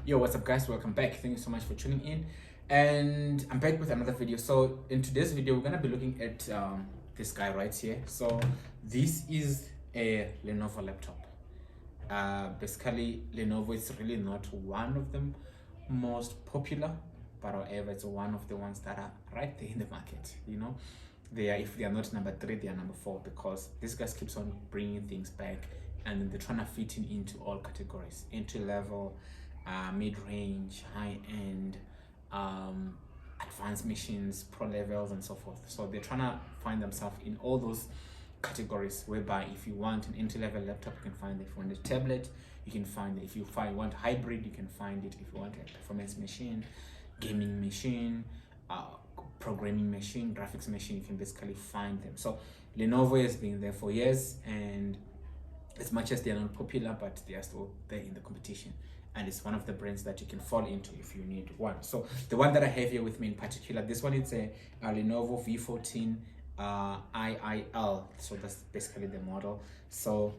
Yo, what's up guys, welcome back. Thank you so much for tuning in, and I'm back with another video. So in today's video we're gonna be looking at this guy right here. So this is a Lenovo laptop. Basically Lenovo is really not one of the most popular, but however it's one of the ones that are right there in the market. You know, they are, if they are not number 3, they are number 4, because this guy keeps on bringing things back, and they're trying to fit into all categories: entry level, mid-range, high-end, advanced machines, pro levels, and so forth. So they're trying to find themselves in all those categories, whereby if you want an entry-level laptop, you can find it. If you want a tablet, you can find it. If you want hybrid, you can find it. If you want a performance machine, gaming machine, programming machine, graphics machine, you can basically find them. So Lenovo has been there for years, and as much as they are not popular, but they are still there in the competition, and it's one of the brands that you can fall into if you need one. So the one that I have here with me in particular, this one is a Lenovo V14-IIL. So that's basically the model. So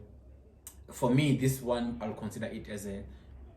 for me, this one, I'll consider it as a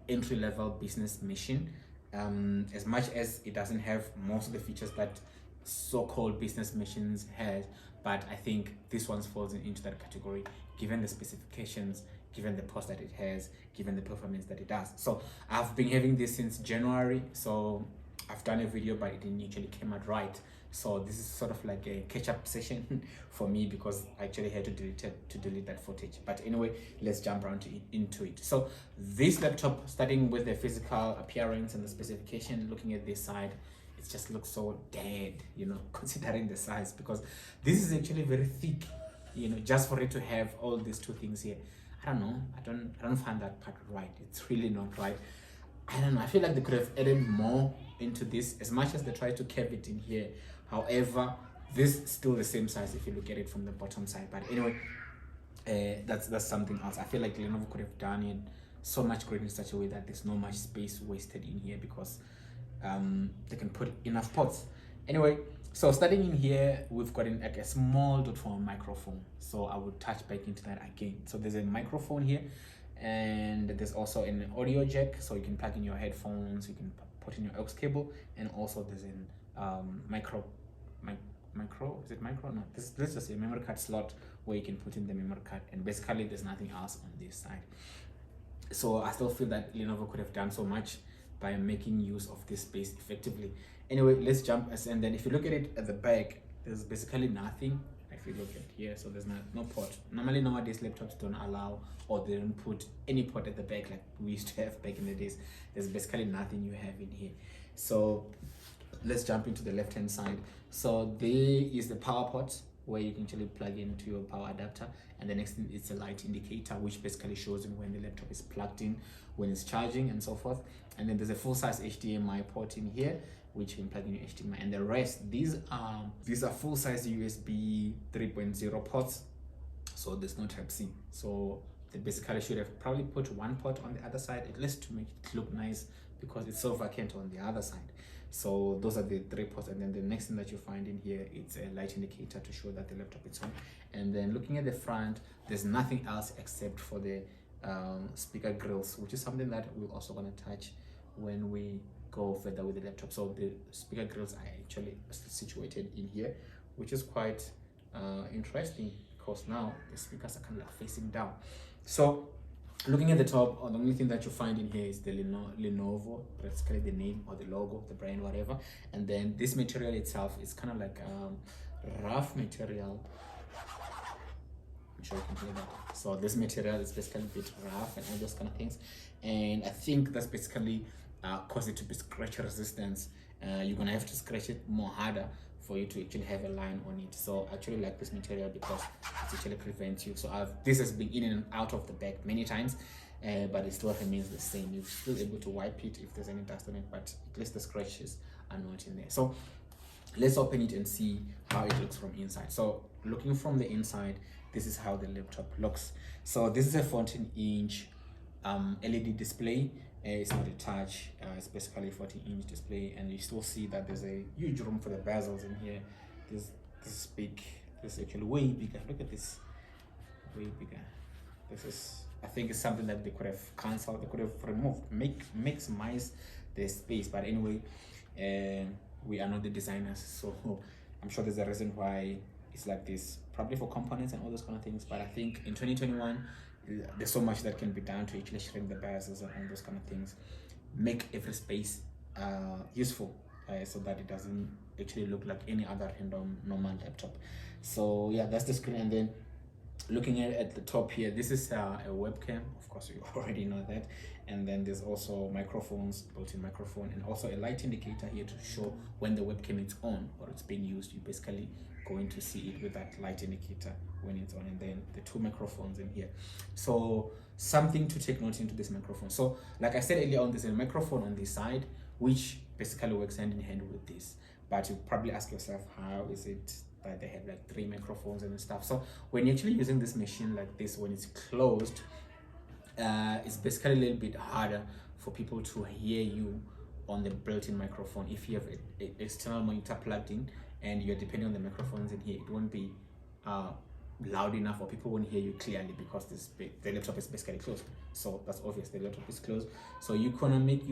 entry-level business machine. As much as it doesn't have most of the features that so-called business machines has, but I think this one falls into that category, given the specifications, given the cost that it has, given the performance that it does. So I've been having this since January, so I've done a video, but it didn't usually came out right. So this is sort of like a catch-up session for me, because I actually had to delete that footage. But anyway, let's jump around into it. So this laptop, starting with the physical appearance and the specification, looking at this side, it just looks so dead, you know, considering the size, because this is actually very thick, you know, just for it to have all these two things here. I don't know, I don't find that part right. It's really not right. I don't know, I feel like they could have added more into this, as much as they try to curve it in here. However, this is still the same size if you look at it from the bottom side. But anyway, that's something else. I feel like Lenovo could have done it so much greater in such a way that there's no much space wasted in here, because they can put enough ports. Anyway, so starting in here, we've got like a small .4 microphone. So I will touch back into that again. So there's a microphone here, and there's also an audio jack, so you can plug in your headphones, you can put in your aux cable, and also there's an micro, is it micro? No, this is just a memory card slot where you can put in the memory card, and basically there's nothing else on this side. So I still feel that Lenovo could have done so much by making use of this space effectively. Anyway, let's jump, and then if you look at it at the back, there's basically nothing. If you look at here, so there's no port. Normally nowadays laptops don't allow, or they don't put any port at the back like we used to have back in the days. There's basically nothing you have in here. So let's jump into the left hand side. So there is the power port, where you can actually plug into your power adapter, and the next thing is a light indicator, which basically shows you when the laptop is plugged in, when it's charging, and so forth. And then there's a full-size HDMI port in here, which you can plug in your HDMI, and the rest, these are full-size USB 3.0 ports. So there's no Type-C. So they basically should have probably put one port on the other side, at least to make it look nice, because it's so vacant on the other side. So those are the 3 ports, and then the next thing that you find in here, it's a light indicator to show that the laptop is on. And then looking at the front, there's nothing else except for the speaker grills, which is something that we're also going to touch when we go further with the laptop. So the speaker grills are actually situated in here, which is quite interesting, because now the speakers are kind of like facing down. So looking at the top, the only thing that you find in here is the Lenovo, basically the name or the logo, the brand, whatever. And then this material itself is kind of like rough material. I'm sure you can hear that. So this material is basically a bit rough and all those kind of things. And I think that's basically cause it to be scratch resistance. You're gonna have to scratch it more harder for you to actually have a line on it. So I actually like this material because it actually prevents you. So this has been in and out of the bag many times, but it still remains the same. You're still able to wipe it if there's any dust on it, but at least the scratches are not in there. So let's open it and see how it looks from inside. So looking from the inside, this is how the laptop looks. So this is a 14-inch LED display. It's not a touch, it's basically a 14-inch display, and you still see that there's a huge room for the bezels in here. This is big. This is actually way bigger. Look at this, way bigger. This is I think it's something that they could have cancelled, they could have removed, maximize the space. But anyway, we are not the designers, so I'm sure there's a reason why it's like this, probably for components and all those kind of things. But I think in 2021, there's so much that can be done to actually shrink the biases and all those kind of things, make every space useful, so that it doesn't actually look like any other random normal laptop. So yeah, that's the screen. And then looking at the top here, this is a webcam, of course you already know that. And then there's also microphones, built-in microphone, and also a light indicator here to show when the webcam is on or it's being used. You basically going to see it with that light indicator when it's on. And then the two microphones in here. So something to take note into this microphone. So like I said earlier on, there's a microphone on this side which basically works hand in hand with this. But you probably ask yourself, how is it that they have like 3 microphones and stuff? So when you're actually using this machine like this, when it's closed, it's basically a little bit harder for people to hear you on the built-in microphone. If you have an external monitor plugged in and you're depending on the microphones in here, it won't be loud enough, or people won't hear you clearly because the laptop is basically closed. So that's obvious, the laptop is closed. So you're gonna make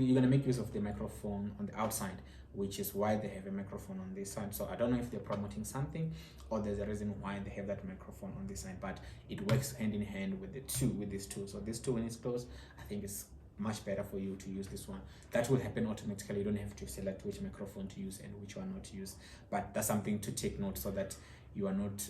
use of the microphone on the outside, which is why they have a microphone on this side. So I don't know if they're promoting something or there's a reason why they have that microphone on this side, but it works hand in hand with these two. So this two, when it's closed, I think it's much better for you to use this one. That will happen automatically. You don't have to select which microphone to use and which one not to use, but that's something to take note so that you are not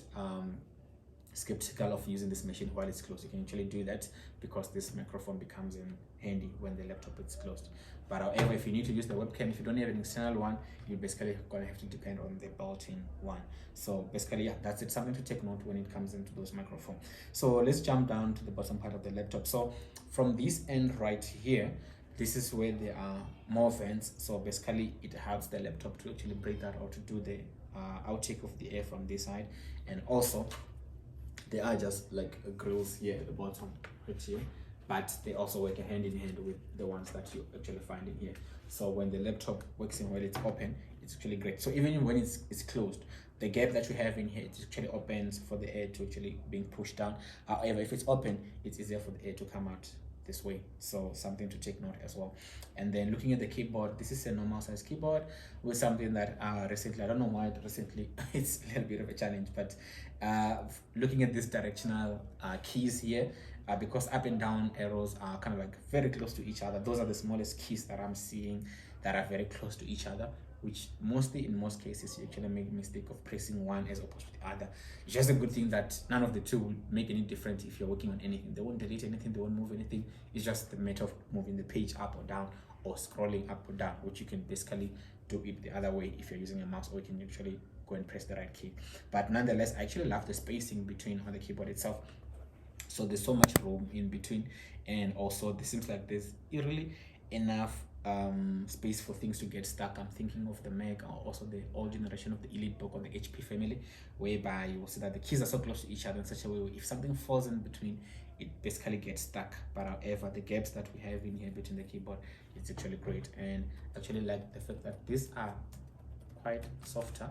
skeptical of using this machine while it's closed. You can actually do that because this microphone becomes in handy when the laptop is closed. But however, if you need to use the webcam, if you don't have an external one, you're basically gonna have to depend on the built-in one. So basically, yeah, that's it. Something to take note when it comes into those microphones. So let's jump down to the bottom part of the laptop. So from this end right here, this is where there are more vents. So basically, it helps the laptop to actually break that, or to do the outtake of the air from this side. And also, there are just like grills here at the bottom right here, but they also work hand in hand with the ones that you actually find in here. So when the laptop works in while it's open, it's actually great. So even when it's closed, the gap that you have in here, it actually opens for the air to actually being pushed down. However, if it's open, it's easier for the air to come out this way. So something to take note as well. And then looking at the keyboard, this is a normal size keyboard with something that recently, I don't know why recently it's a little bit of a challenge, but looking at this directional keys here, because up and down arrows are kind of like very close to each other. Those are the smallest keys that I'm seeing that are very close to each other, which mostly in most cases you actually make a mistake of pressing one as opposed to the other. It's just a good thing that none of the two will make any difference if you're working on anything. They won't delete anything, they won't move anything. It's just the matter of moving the page up or down, or scrolling up or down, which you can basically do it the other way if you're using a mouse, or you can actually go and press the right key. But nonetheless, I actually love the spacing between on the keyboard itself. So there's so much room in between, and also this seems like there's really enough space for things to get stuck. I'm thinking of the Mac, or also the old generation of the EliteBook or the HP family, whereby you will see that the keys are so close to each other in such a way where if something falls in between, it basically gets stuck. But however, the gaps that we have in here between the keyboard, it's actually great. And actually like the fact that these are quite softer,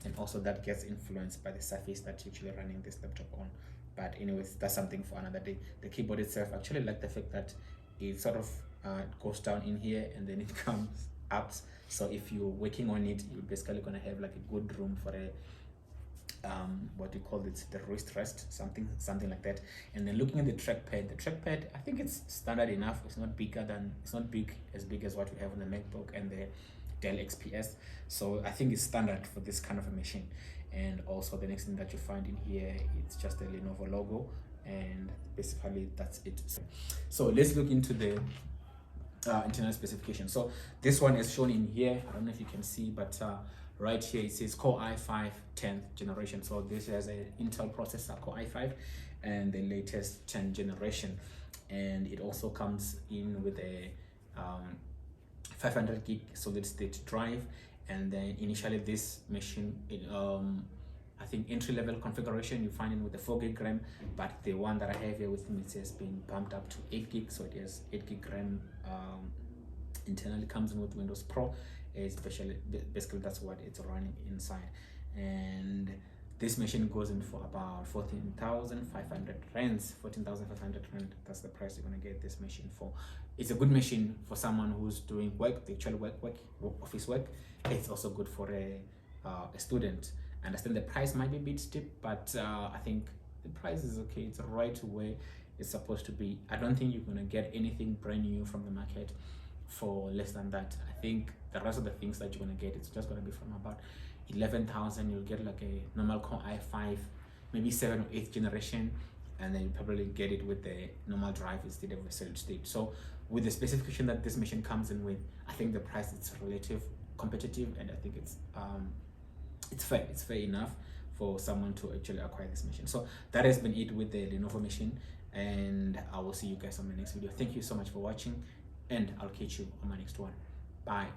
and also that gets influenced by the surface that you're actually running this laptop on. But anyways, that's something for another day. The keyboard itself, actually like the fact that it sort of goes down in here and then it comes up. So if you're working on it, you're basically gonna have like a good room for a what do you call it, the wrist rest, something like that. And then looking at the trackpad, I think it's standard enough. It's not as big as what we have on the MacBook and the Dell XPS. So I think it's standard for this kind of a machine. And also the next thing that you find in here, it's just the Lenovo logo, and basically that's it. So let's look into the internal specification. So this one is shown in here. I don't know if you can see, but right here it says Core i5 10th generation. So this has an Intel processor, Core i5, and the latest 10th generation. And it also comes in with a 500 gig solid state drive. And then initially this machine, I think entry-level configuration, you find it with the 4 gig RAM, but the one that I have here with me, it has been bumped up to 8 gig, so it has 8 gig RAM. Internally comes in with Windows Pro, especially basically that's what it's running inside. And This machine goes in for about 14,500 rands. 14,500 rand. That's the price you're gonna get this machine for. It's a good machine for someone who's doing work, the actual work, office work. It's also good for a student. I understand the price might be a bit steep, but I think the price is okay. It's right where it's supposed to be. I don't think you're gonna get anything brand new from the market for less than that. I think the rest of the things that you're gonna get, it's just gonna be from about 11,000. You'll get like a normal Core i5, maybe 7th or 8th generation, and then you probably get it with the normal drive instead of a solid state. So with the specification that this machine comes in with, I think the price is relative competitive, and I think it's fair enough for someone to actually acquire this machine. So that has been it with the Lenovo machine, and I will see you guys on my next video. Thank you so much for watching, and I'll catch you on my next one. Bye.